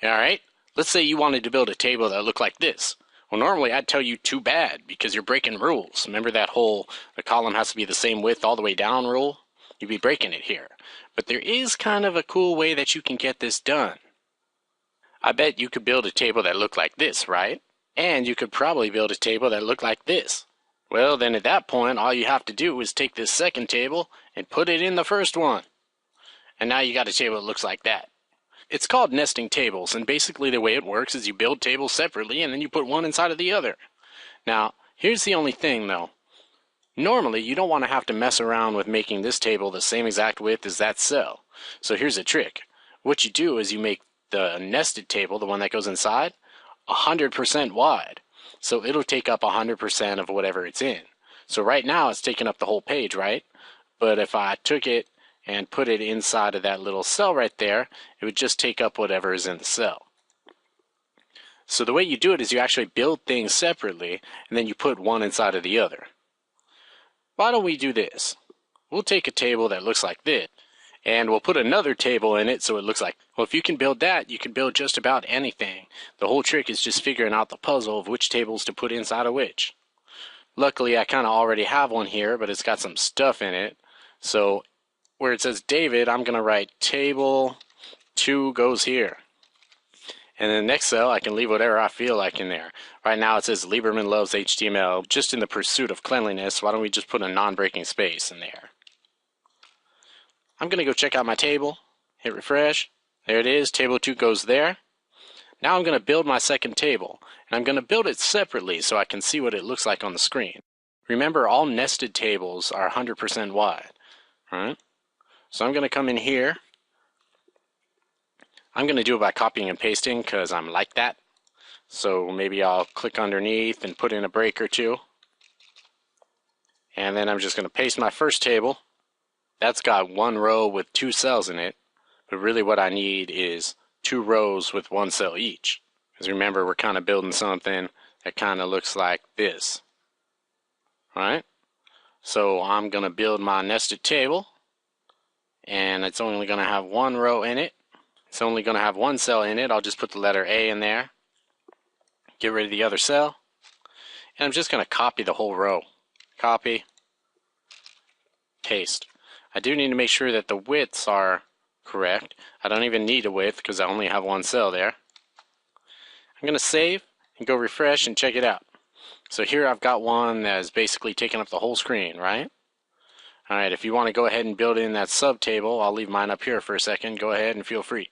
Alright, let's say you wanted to build a table that looked like this. Well, normally I'd tell you too bad because you're breaking rules. Remember that whole the column has to be the same width all the way down rule? You'd be breaking it here. But there is kind of a cool way that you can get this done. I bet you could build a table that looked like this, right? And you could probably build a table that looked like this. Well, then at that point, all you have to do is take this second table and put it in the first one. And now you got a table that looks like that. It's called nesting tables, and basically the way it works is you build tables separately and then you put one inside of the other. Now, here's the only thing though. Normally, you don't want to have to mess around with making this table the same exact width as that cell. So here's a trick. What you do is you make the nested table, the one that goes inside, 100% wide. So it'll take up 100% of whatever it's in. So right now it's taking up the whole page, right? But if I took it and put it inside of that little cell right there, it would just take up whatever is in the cell. So the way you do it is you actually build things separately, and then you put one inside of the other. Why don't we do this? We'll take a table that looks like this, and we'll put another table in it so it looks like, well, if you can build that, you can build just about anything. The whole trick is just figuring out the puzzle of which tables to put inside of which. Luckily, I kind of already have one here, but it's got some stuff in it. So where it says David, I'm going to write table 2 goes here. And in the next cell, I can leave whatever I feel like in there. Right now it says Lieberman loves HTML, just in the pursuit of cleanliness. Why don't we just put a non-breaking space in there? I'm going to go check out my table, hit refresh. There it is, table 2 goes there. Now I'm going to build my second table, and I'm going to build it separately so I can see what it looks like on the screen. Remember, all nested tables are 100% wide. Alright? So I'm going to come in here. I'm going to do it by copying and pasting because I'm like that. So maybe I'll click underneath and put in a break or two. And then I'm just going to paste my first table. That's got one row with 2 cells in it. But really what I need is 2 rows with 1 cell each. Because remember, we're kind of building something that kind of looks like this. Alright? So I'm going to build my nested table. And it's only going to have 1 row in it. It's only going to have 1 cell in it. I'll just put the letter A in there. Get rid of the other cell. And I'm just going to copy the whole row. Copy. Paste. I do need to make sure that the widths are correct. I don't even need a width because I only have 1 cell there. I'm going to save and go refresh and check it out. So here I've got one that is basically taking up the whole screen, right? Alright, if you want to go ahead and build in that sub table, I'll leave mine up here for a second. Go ahead and feel free.